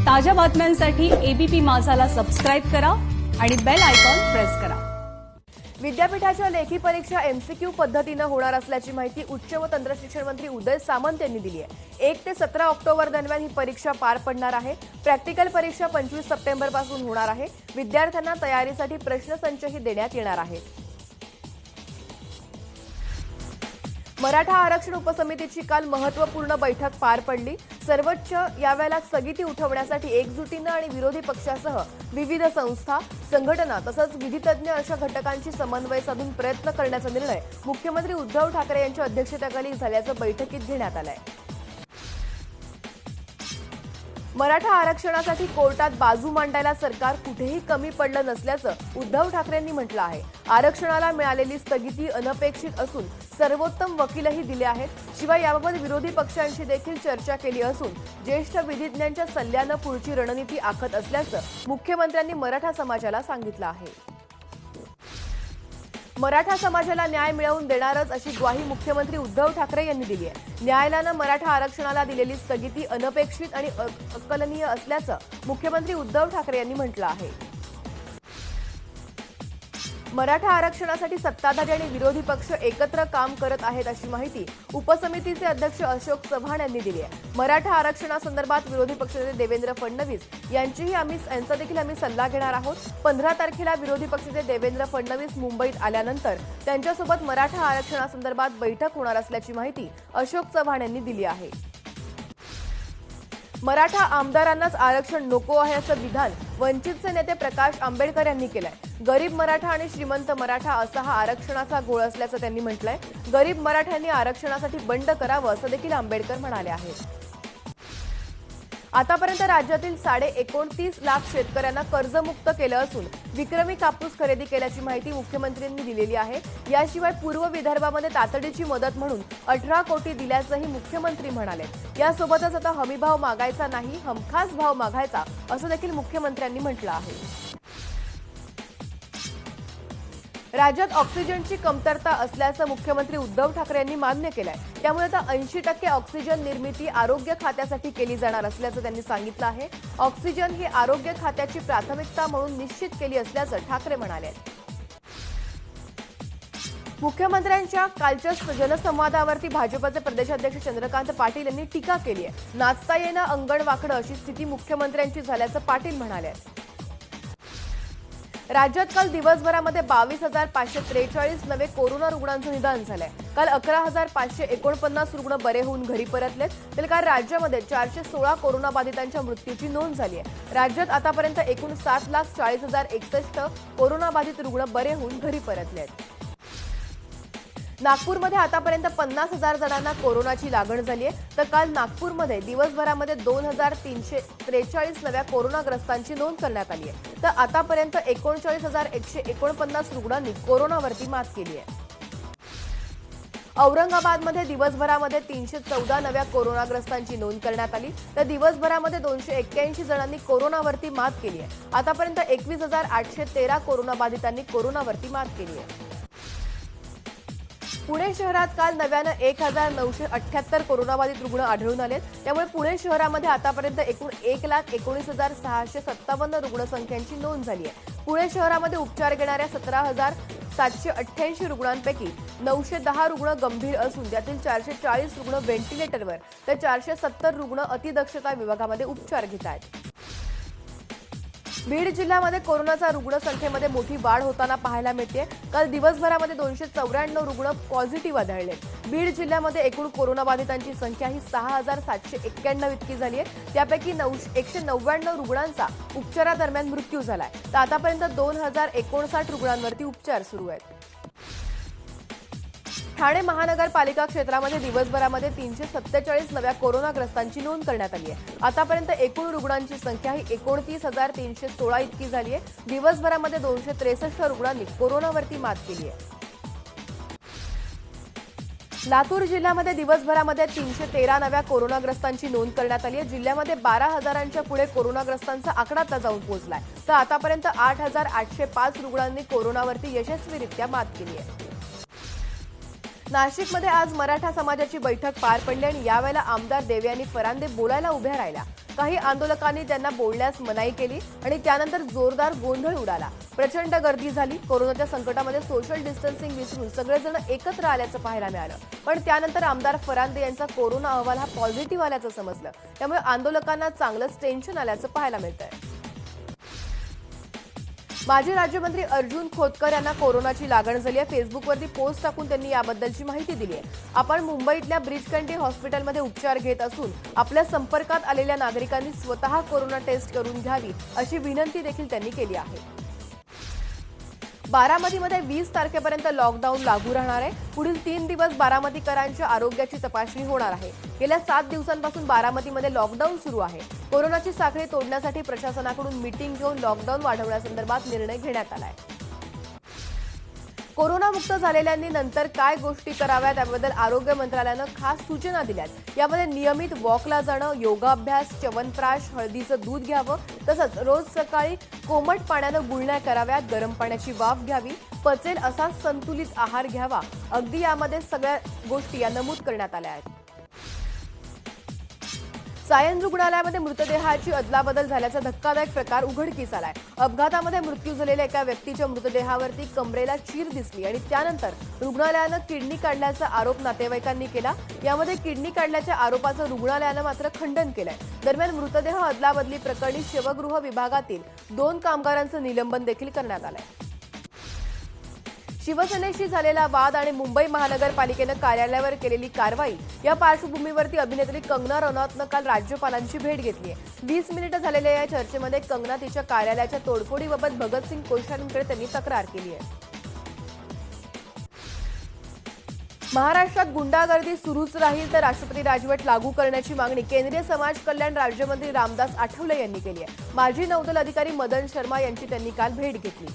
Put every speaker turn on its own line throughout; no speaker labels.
ताज्या बातम्यांसाठी ABP माझाला subscribe करा आणि बेल आयकॉन प्रेस करा।
विद्यापीठाच्या लेखी परीक्षा एमसीक्यू पद्धतीने होणार असल्याची माहिती उच्च व तंत्र शिक्षण मंत्री उदय सामंत यांनी दिली आहे। 1 ते 17 ऑक्टोबर दरम्यान ही परीक्षा पार पडणार आहे। प्रॅक्टिकल परीक्षा 25 सप्टेंबर पासून होणार आहे। विद्यार्थ्यांना तयारीसाठी प्रश्नसंचही देण्यात येणार आहे। मराठा आरक्षण उपसमितीची काल महत्त्वपूर्ण बैठक पार पडली। सर्वोच्च यावेळेला स्थगिती उठवण्यासाठी एकजुटीने आणि विरोधी पक्षासह विविध संस्था, संघटना तसंच विधितज्ञ अशा घटकांची समन्वय साधून प्रयत्न करण्याचा निर्णय मुख्यमंत्री उद्धव ठाकरे यांच्या अध्यक्षतेखाली झाल्याचं बैठकीत घेण्यात आलंय। मराठा आरक्षणासाठी कोर्टात बाजू मांडायला सरकार कुठेही कमी पडलं नसल्याचं उद्धव ठाकरेंनी म्हटलं आहे। आरक्षणाला मिळालेली स्थगिती अनपेक्षित असून सर्वोत्तम वकीलही दिले आहेत। शिवाय याबाबत विरोधी पक्षांशी देखील चर्चा केली असून ज्येष्ठ विधिज्ञांच्या सल्ल्याने पुढची रणनीती आखत असल्याचं मुख्यमंत्र्यांनी मराठा समाजाला सांगितलं आहे। मराठा समाजाला न्याय मिळवून देणारच अशी ग्वाही मुख्यमंत्री उद्धव ठाकरे यांनी दिली आहे। न्यायालयाने मराठा आरक्षणाला दिलेली स्थगिती अनपेक्षित आणि अकलनीय असल्याचं मुख्यमंत्री उद्धव ठाकरे यांनी म्हटलं आहे। मराठा आरक्षणासाठी सत्ताधारी आणि विरोधी पक्ष एकत्र काम करत आहेत अशी माहिती उपसमितीचे अध्यक्ष अशोक चव्हाण यांनी दिली आहे। मराठा आरक्षणासंदर्भात विरोधी पक्षनेते देवेंद्र फडणवीस यांचा देखील आम्ही सल्ला घेणार आहोत। 15 तारखेला विरोधी पक्षनेते देवेंद्र फडणवीस मुंबईत आल्यानंतर त्यांच्यासोबत मराठा आरक्षणासंदर्भात बैठक होणार असल्याची माहिती अशोक चव्हाण यांनी दिली आहे। मराठा आमदारांनाच आरक्षण नको आहे असं विधान वंचितचे नेते प्रकाश आंबेडकर यांनी केलंय। गरीब मराठा आणि श्रीमंत मराठा असा हा आरक्षणाचा गोळ असल्याचं त्यांनी म्हटलंय। गरीब मराठ्यांनी आरक्षणासाठी बंड करावं असं देखील आंबेडकर म्हणाले आहेत। आतापर्यंत राज्यातील 29.5 लाख शेतकऱ्यांना कर्जमुक्त केलं असून विक्रमी कापूस खरेदी केल्याची माहिती मुख्यमंत्र्यांनी दिलेली आहे। याशिवाय पूर्व विदर्भामध्ये तातडीची मदत म्हणून 18 कोटी दिल्याचंही मुख्यमंत्री म्हणाले। यासोबतच आता हमीभाव मागायचा नाही, हमखास भाव मागायचा असं देखील मुख्यमंत्र्यांनी म्हटलं आहे। राज्यात ऑक्सिजनची कमतरता असल्याचं मुख्यमंत्री उद्धव ठाकरे यांनी मान्य केलंय। त्यामुळे आता 80% ऑक्सिजन निर्मिती आरोग्य खात्यासाठी केली जाणार असल्याचं त्यांनी सांगितलं आहे। ऑक्सिजन ही आरोग्य खात्याची प्राथमिकता म्हणून निश्चित केली असल्याचं ठाकरे म्हणाले। मुख्यमंत्र्यांच्या कालच्या जनसंवादावरती भाजपचे प्रदेशाध्यक्ष चंद्रकांत पाटील यांनी टीका केली आहे। नाचता येणं अंगण वाकडं अशी स्थिती मुख्यमंत्र्यांची झाल्याचं पाटील म्हणाले। राज्यात काल दिवसभरामध्ये 22,543 नवे कोरोना रुग्णांचं निदान झालंय। काल 11,549 रुग्ण बरे होऊन घरी परतलेत, तर काल राज्यामध्ये 416 कोरोनाबाधितांच्या मृत्यूची नोंद झाली आहे। राज्यात आतापर्यंत एकूण 7,40,061 कोरोनाबाधित रुग्ण बरे होऊन घरी परतलेत। नागपूरमध्ये आतापर्यंत 50,000 जणांना कोरोनाची लागण झाली आहे, तर काल नागपूरमध्ये दिवसभरामध्ये 2,343 नव्या कोरोनाग्रस्तांची नोंद करण्यात आली आहे। तर आतापर्यंत 39,149 रुग्णांनी कोरोनावरती मात केली आहे। औरंगाबादमध्ये दिवसभरामध्ये 314 नव्या कोरोनाग्रस्तांची नोंद करण्यात आली, तर दिवसभरामध्ये 281 जणांनी कोरोनावरती मात केली आहे। आतापर्यंत 21,813 कोरोनाबाधितांनी कोरोनावरती मात केली आहे। पुणे शहरात काल नव्यानं 1,978 कोरोनाबाधित रुग्ण आढळून आलेत। त्यामुळे पुणे शहरामध्ये आतापर्यंत एकूण 1,19,657 रुग्णसंख्यांची नोंद झाली आहे। पुणे शहरामध्ये उपचार घेणाऱ्या 17,788 रुग्णांपैकी 910 रुग्ण गंभीर असून त्यातील 440 रुग्ण व्हेंटिलेटरवर तर 470 रुग्ण अतिदक्षता विभागामध्ये उपचार घेत आहेत। बीड जिल्ह्यामध्ये कोरोनाचा रुग्णसंख्येमध्ये मोठी वाढ होताना पाहायला मिळते। काल दिवसभरामध्ये 294 रुग्ण पॉझिटिव्ह आढळले। बीड जिल्ह्यामध्ये एकूण कोरोनाबाधितांची संख्या ही 6,791 इतकी झाली आहे। त्यापैकी 199 रुग्णांचा उपचारादरम्यान मृत्यू झालाय, तर आतापर्यंत 2,059 रुग्णांवरती उपचार सुरू आहेत। ठाणे महानगरपालिका क्षेत्रामध्ये दिवसभरामध्ये 347 नव्या कोरोनाग्रस्तांची नोंद करण्यात आली आहे। आतापर्यंत एकूण रुग्णांची संख्या ही 29,316 इतकी झाली आहे। दिवसभरामध्ये 263 रुग्णांनी कोरोनावरती मात केली आहे। लातूर जिल्ह्यामध्ये दिवसभरामध्ये 313 नव्या कोरोनाग्रस्तांची नोंद करण्यात आली आहे। जिल्ह्यामध्ये 12,000च्या पुढे कोरोनाग्रस्तांचा आकडा आता जाऊन पोहोचलाय, तर आतापर्यंत 8,805 रुग्णांनी कोरोनावरती यशस्वीरित्या मात केली आहे। नाशिकमध्ये आज मराठा समाजाची बैठक पार पडली आणि यावेळेला आमदार देवयानी फरांदे बोलायला उभ्या राहिल्या। काही आंदोलकांनी त्यांना बोलण्यास मनाई केली आणि त्यानंतर जोरदार गोंधळ उडाला. प्रचंड गर्दी झाली. कोरोनाच्या संकटामध्ये सोशल डिस्टन्सिंग विसरून सगळेजण एकत्र आल्याचं पाहायला मिळालं. पण त्यानंतर आमदार फरांदे यांचा कोरोना अहवाल हा पॉझिटिव्ह आल्याचं समजलं. त्यामुळे आंदोलकांना चांगलंच टेन्शन आल्याचं पाहायला मिळतंय. माजी राज्यमंत्री अर्जुन खोतकर यांना कोरोनाची लागण झाली आहे. फेसबुकवरती पोस्ट टाकून त्यांनी याबद्दलची माहिती दिली आहे. आपण मुंबईतल्या ब्रीच हॉस्पिटलमध्ये उपचार घेत असून आपल्या संपर्कात आलेल्या नागरिकांनी स्वतः कोरोना टेस्ट करून घ्यावी अशी विनंती देखील त्यांनी केली आहे. बारामतीमध्ये 20 तारखेपर्यंत लॉकडाऊन लागू राहणार आहे. पुढील 3 दिवस बारामतीकरांच्या आरोग्याची तपासणी होणार आहे. गेल्या 7 दिवसांपासून बारामतीमध्ये लॉकडाऊन सुरू आहे. कोरोनाची साखळी तोडण्यासाठी प्रशासनाकडून मीटिंग घेऊन लॉकडाऊन वाढवण्यासंदर्भात निर्णय घेण्यात आला आहे. कोरोनामुक्त झालेल्यांनी नंतर काय गोष्टी कराव्यात याबद्दल आरोग्य मंत्रालयानं खास सूचना दिल्यात. यामध्ये नियमित वॉकला जाणं, योगाभ्यास, च्यवनप्राश, हळदीचं दूध घ्यावं, तसंच रोज सकाळी कोमट पाण्यानं गुळण्या कराव्यात, गरम पाण्याची वाफ घ्यावी, पचेल असा संतुलित आहार घ्यावा. अगदी यामध्ये सगळ्या गोष्टी या नमूद करण्यात आल्या आहेत. सायन रुग्णालयामध्ये मृतदेहाची अदलाबदल झाल्याचा धक्कादायक प्रकार उघडकीस आलाय. अपघातामध्ये मृत्यू झालेल्या एका व्यक्तीच्या मृतदेहावरती कमरेला चीर दिसली आणि त्यानंतर रुग्णालयानं किडनी काढल्याचा आरोप नातेवाईकांनी केला. यामध्ये किडनी काढल्याच्या आरोपाचं रुग्णालयानं मात्र खंडन केलंय. दरम्यान मृतदेह अदलाबदली प्रकरणी शवगृह विभागातील 2 कामगारांचं निलंबन देखील करण्यात आलंय. शिवसेनेशी झालेला वाद आणि मुंबई महानगरपालिकेनं कार्यालयावर केलेली कारवाई या पार्श्वभूमीवरती अभिनेत्री कंगना रनौतनं काल राज्यपालांची भेट घेतली आहे. 20 मिनिटं झालेल्या या चर्चेमध्ये कंगना तिच्या कार्यालयाच्या तोडफोडीबाबत भगतसिंग कोश्यारींकडे त्यांनी तक्रार केली आहे. महाराष्ट्रात गुंडागर्दी सुरूच राहील तर राष्ट्रपती राजवट लागू करण्याची मागणी केंद्रीय समाज कल्याण राज्यमंत्री रामदास आठवले यांनी केली आहे. माजी नौदल अधिकारी मदन शर्मा यांची त्यांनी काल भेट घेतली.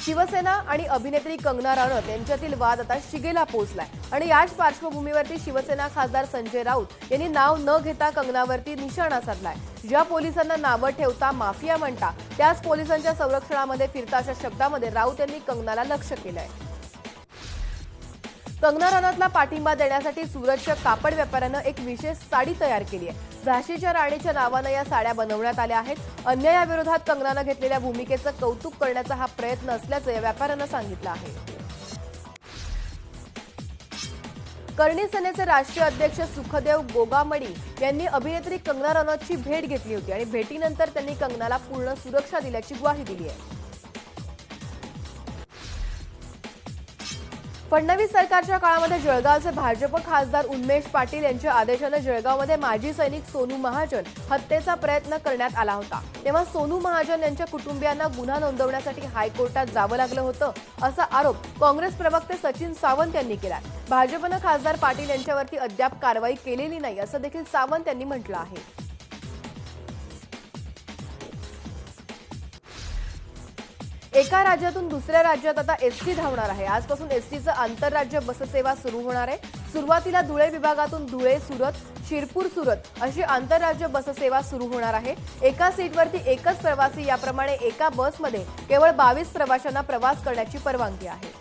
शिवसेना आणि अभिनेत्री कंगना रनौत यांच्यातील वाद आता शिगेला पोहोचलाय आणि याच पार्श्वभूमीवरती शिवसेना खासदार संजय राऊत यांनी नाव न घेता कंगनावरती निशाणा साधलाय. ज्या पोलिसांना नावं ठेवता माफिया म्हणता त्याच पोलिसांच्या संरक्षणामध्ये फिरता अशा शब्दामध्ये राऊत यांनी कंगनाला लक्ष्य केलंय. कंगना रनौतला पाठिंबा देण्यासाठी सुरतच्या कापड व्यापाऱ्यानं एक विशेष साडी तयार केली आहे. झाशीच्या राणीच्या नावानं या साड्या बनवण्यात आल्या आहेत. अन्यायाविरोधात कंगनानं घेतलेल्या भूमिकेचं कौतुक करण्याचा हा प्रयत्न असल्याचं या व्यापाऱ्यानं सांगितलं आहे. करणी सेनेचे राष्ट्रीय अध्यक्ष सुखदेव गोगामडी यांनी अभिनेत्री कंगना रनौतची भेट घेतली होती आणि भेटीनंतर त्यांनी कंगनाला पूर्ण सुरक्षा दिल्याची ग्वाही दिली आहे. फडणवीस सरकारच्या काळामध्ये जळगावचे भाजप खासदार उन्मेष पाटील यांच्या आदेशाने जळगावमध्ये माजी सैनिक सोनू महाजन हत्येचा प्रयत्न करण्यात आला होता. तेव्हा सोनू महाजन यांच्या कुटुंबियांना गुन्हा नोंदवण्यासाठी हायकोर्टात जावं लागलं होतं असा आरोप काँग्रेस प्रवक्ते सचिन सावंत यांनी केला. भाजपनं खासदार पाटील यांच्यावरती अद्याप कारवाई केलेली नाही असं देखील सावंत यांनी म्हटलं आहे. एका राज्यातून दुसऱ्या राज्यात आता एसटी धावणार आहे. आजपासून एसटीचं आंतरराज्य बससेवा सुरू होणार आहे. सुरुवातीला धुळे विभागातून धुळे सुरत, शिरपूर सुरत अशी आंतरराज्य बससेवा सुरू होणार आहे. एका सीटवरती एकच प्रवासी, याप्रमाणे एका बसमध्ये केवळ 22 प्रवाशांना प्रवास करण्याची परवानगी आहे.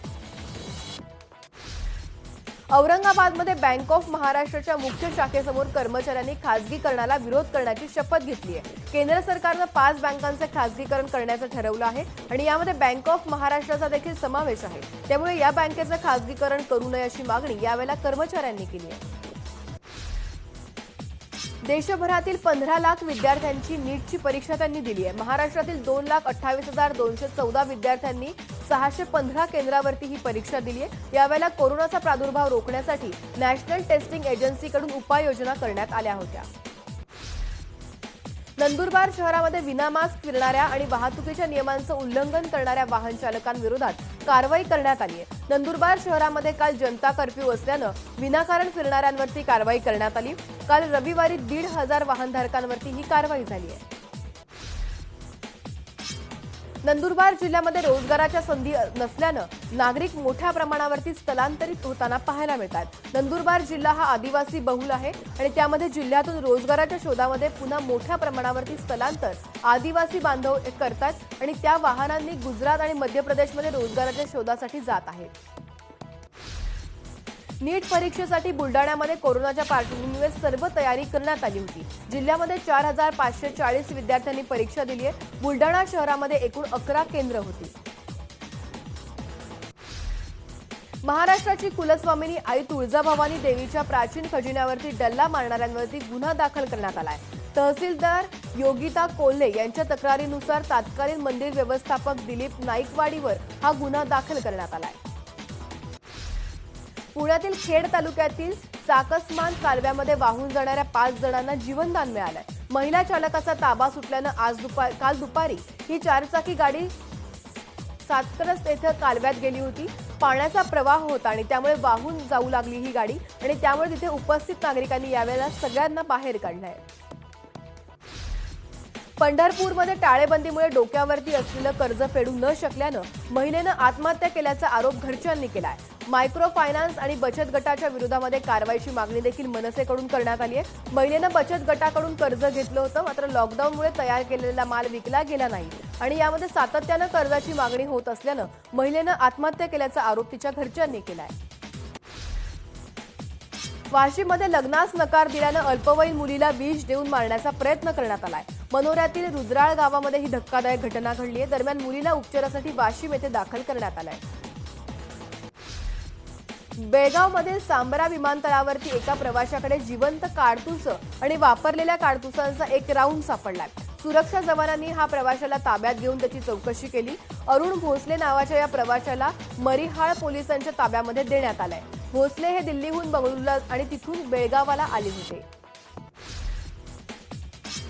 औरंगाबादमध्ये बँक ऑफ महाराष्ट्राच्या मुख्य शाखेसमोर कर्मचाऱ्यांनी खासगीकरणाला विरोध करण्याची शपथ घेतली आहे. केंद्र सरकारनं 5 बँकांचे खासगीकरण करण्याचं ठरवलं आहे आणि यामध्ये बँक ऑफ महाराष्ट्राचा देखील समावेश आहे. त्यामुळे या बँकेचं खासगीकरण करू नये अशी मागणी यावेळेला कर्मचाऱ्यांनी केली आहे. देशभरातील 15 लाख विद्यार्थ्यांची नीटची परीक्षा त्यांनी दिली आहे. महाराष्ट्रातील 2,28,214 विद्यार्थ्यांनी 615 केंद्रावरती ही परीक्षा दिली आहे. यावेळेला कोरोनाचा प्रादुर्भाव रोखण्यासाठी नॅशनल टेस्टिंग एजन्सीकडून उपाययोजना करण्यात आल्या होत्या. नंदुरबार शहरामध्ये विनामास्क फिरणाऱ्या आणि वाहतुकीच्या नियमांचं उल्लंघन करणाऱ्या वाहन चालकांविरोधात कारवाई करण्यात आली आहे. नंदुरबार शहरामध्ये काल जनता कर्फ्यू असल्यानं विनाकारण फिरणाऱ्यांवरती कारवाई करण्यात आली. काल रविवारी 1,500 वाहनधारकांवरती ही कारवाई झाली आहे. नंदुरबार जिल्ह्यामध्ये रोजगाराच्या संधी नसल्यानं नागरिक मोठ्या प्रमाणावरती स्थलांतरित होताना पाहायला मिळतात. नंदुरबार जिल्हा हा आदिवासी बहुल आहे आणि त्यामध्ये जिल्ह्यातून रोजगाराच्या शोधामध्ये पुन्हा मोठ्या प्रमाणावरती स्थलांतर आदिवासी बांधव करतात आणि त्या वाहनांनी गुजरात आणि मध्य प्रदेशमध्ये रोजगाराच्या शोधासाठी जात आहेत. नीट परीक्षेसाठी बुलडाण्यामध्ये कोरोनाच्या पार्श्वभूमीवर सर्व तयारी करण्यात आली होती। जिल्ह्यामध्ये 4540 विद्यार्थ्यांनी परीक्षा दिली आहे। बुलडाणा शहरामध्ये एकूण 11 केंद्र होती। महाराष्ट्राची कुलस्वामिनी आई तुळजाभवानी देवीच्या प्राचीन खजिन्यावरती डल्ला मारणाऱ्यांवरती गुन्हा दाखल करण्यात आलाय। तहसीलदार योगिता कोल्हे यांच्या तक्रारीनुसार तत्कालीन मंदिर व्यवस्थापक दिलीप नाईकवाडीवर हा गुन्हा दाखल करण्यात आलाय। पुण्यातील खेड तालुक्यातील चाकसमान कालव्यामध्ये वाहून जाणाऱ्या 5 जणांना जीवनदान मिळालंय। महिला चालकाचा ताबा सुटल्यानं काल दुपारी ही चारचाकी गाडी सातकरस येथे कालव्यात गेली होती। पाण्याचा प्रवाह होता आणि त्यामुळे वाहून जाऊ लागली ही गाडी आणि त्यामुळे तिथे उपस्थित नागरिकांनी यावेळेला सगळ्यांना बाहेर काढलंय। पंढरपूरमध्ये टाळेबंदीमुळे डोक्यावरती असलेलं कर्ज फेडू न शकल्यानं महिलेनं आत्महत्या केल्याचा आरोप घरच्यांनी केलाय। मायक्रो फायनान्स आणि बचत गटाच्या विरोधामध्ये कारवाईची मागणी देखील मनसेकडून करण्यात आली आहे। महिलेनं बचत गटाकडून कर्ज घेतलं होतं, मात्र लॉकडाऊनमुळे तयार केलेला माल विकला गेला नाही आणि यामध्ये सातत्यानं कर्जाची मागणी होत असल्यानं महिलेनं आत्महत्या केल्याचा आरोप तिच्या घरच्यांनी केलाय। वाशीमध्ये लग्नास नकार दिल्यानं अल्पवयीन मुलीला विष देऊन मारण्याचा प्रयत्न करण्यात आलाय। मनोऱ्यातील रुद्राळ गावामध्ये ही धक्कादायक घटना घडली आहे। दरम्यान मुलीला उपचारासाठी वाशीम येथे दाखल करण्यात आलाय। बेळगावमधील सांबरा विमानतळावरती एका प्रवाशाकडे जिवंत काडतुसं आणि वापरलेल्या काडतुसांचा एक राऊंड सापडलाय। सुरक्षा जवानांनी हा प्रवाशाला ताब्यात घेऊन त्याची चौकशी केली। अरुण भोसले नावाच्या या प्रवाशाला मरीहाळ पोलिसांच्या ताब्यामध्ये देण्यात आलंय। भोसले हे दिल्लीहून बंगळुरूला आणि तिथून बेळगावाला आले होते।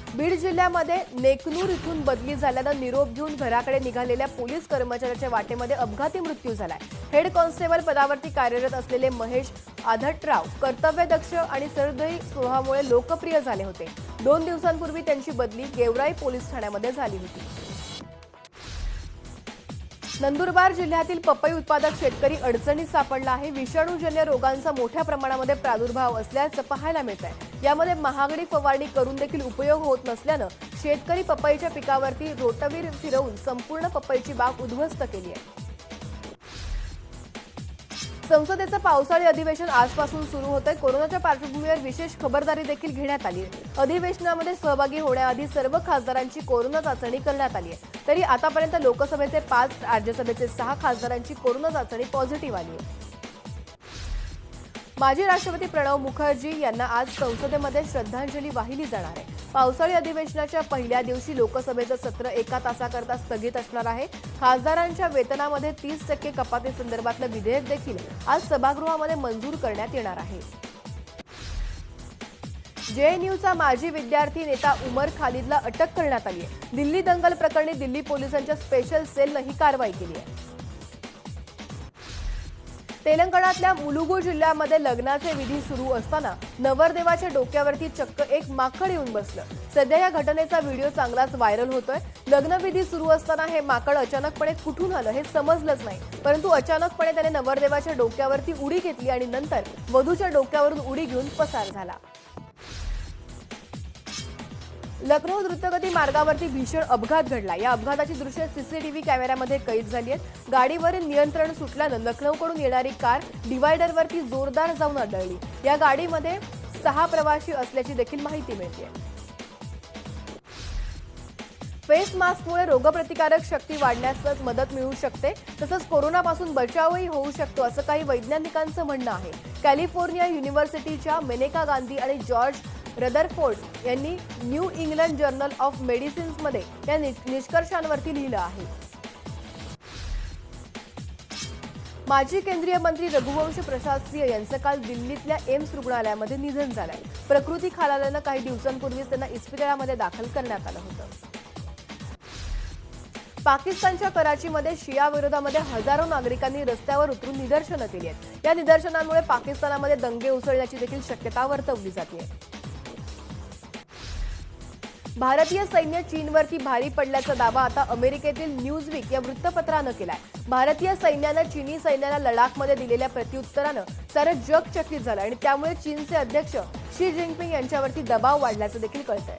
बीड जिल्ह्यामध्ये नेकनूर इथून बदली झाल्यानं निरोप घेऊन घराकडे निघालेल्या पोलीस कर्मचाऱ्याच्या वाटेमध्ये अपघाती मृत्यू झालाय। हेड कॉन्स्टेबल पदावरती कार्यरत असलेले महेश आधटराव कर्तव्यदक्ष आणि सरहृदयी स्वभावामुळे लोकप्रिय झाले होते। 2 दिवसांपूर्वी त्यांची बदली गेवराई पोलीस ठाण्यामध्ये झाली होती। नंदुरबार जिल्ह्यातील पपई उत्पादक शेतकरी अडचणीत सापडला आहे। विषाणूजन्य रोगांचा मोठ्या प्रमाणामध्ये प्रादुर्भाव असल्याचं पाहायला मिळत आहे। यामध्ये महागडी फवारणी करून देखील उपयोग होत नसल्यानं शेतकरी पपईच्या पिकावरती रोटवीर फिरवून संपूर्ण पपईची बाग उद्ध्वस्त केली आहे। संसदेचं पावसाळी अधिवेशन आजपासून सुरू होतंय। कोरोनाच्या पार्श्वभूमीवर विशेष खबरदारी देखील घेण्यात आली आहे। अधिवेशनामध्ये सहभागी होण्याआधी सर्व खासदारांची कोरोना चाचणी करण्यात आली आहे। तरी आतापर्यंत लोकसभेचे 5, राज्यसभेचे 6 खासदारांची कोरोना चाचणी पॉझिटिव्ह आली आहे। माजी राष्ट्रपती प्रणव मुखर्जी यांना आज संसदेमध्ये श्रद्धांजली वाहिली जाणार आहे। पावसाळी अधिवेशनाच्या पहिल्या दिवशी लोकसभेचं सत्र 1 तासाकरता स्थगित असणार आहे। खासदारांच्या वेतनामध्ये 30% कपातीसंदर्भातलं विधेयक देखील आज सभागृहामध्ये मंजूर करण्यात येणार आहे। जेएनयूचा माजी विद्यार्थी नेता उमर खालिदला अटक करण्यात आली आहे। दिल्ली दंगल प्रकरणी दिल्ली पोलिसांच्या स्पेशल सेलनं ही कारवाई केली आहे। तेलंगणातल्या मुलुगू जिल्ह्यामध्ये लग्नाचे विधी सुरू असताना नवरदेवाच्या डोक्यावरती चक्क एक माकड येऊन बसलं। सध्या या घटनेचा व्हिडिओ चांगलाच व्हायरल होतोय। लग्नविधी सुरू असताना हे माकड अचानकपणे कुठून आलं हे समजलंच नाही, परंतु अचानकपणे त्याने नवरदेवाच्या डोक्यावरती उडी घेतली आणि नंतर वधूच्या डोक्यावरून उडी घेऊन पसार झाला। लखनौ द्रुतगती मार्गावरती भीषण अपघात घडला। या अपघाताची दृश्ये सीसीटीव्ही कॅमेऱ्यामध्ये कैद झाली आहेत। गाडीवरील नियंत्रण सुटल्यानं लखनौकडून येणारी कार डिवायडरवरती जोरदार जाऊन आदळली। या गाडीमध्ये 6 प्रवासी असल्याची देखील माहिती मिळते। फेस मास्कमुळे रोगप्रतिकारक शक्ती वाढण्यास मदत मिळू शकते, तसंच कोरोनापासून बचावही होऊ शकतो असं काही वैज्ञानिकांचं म्हणणं आहे। कॅलिफोर्निया युनिव्हर्सिटीच्या मेनेका गांधी आणि जॉर्ज रदरफोर्ड यांनी न्यू इंग्लंड जर्नल ऑफ मेडिसिन्समध्ये या निष्कर्षांवरती लिहिलं आहे। माजी केंद्रीय मंत्री रघुवंश प्रसाद सिंह यांचं काल दिल्लीतल्या एम्स रुग्णालयामध्ये निधन झालंय। प्रकृती खालावल्यानं काही दिवसांपूर्वीच त्यांना इस्पितळामध्ये दाखल करण्यात आलं होतं। पाकिस्तानच्या कराचीमध्ये शिया विरोधामध्ये हजारो नागरिकांनी रस्त्यावर उतरून निदर्शनं केली आहेत। या निदर्शनांमुळे पाकिस्तानामध्ये दंगे उसळण्याची देखील शक्यता वर्तवली जाते। भारतीय सैन्य चीनवरती भारी पडल्याचा दावा आता अमेरिकेतील न्यूजवीक या वृत्तपत्रानं केलाय। भारतीय सैन्यानं चीनी सैन्याला लडाखमध्ये दिलेल्या प्रत्युत्तरानं सारं जग चकित झालं आणि त्यामुळे चीनचे अध्यक्ष शी जिनपिंग यांच्यावरती दबाव वाढल्याचं देखील कळतंय।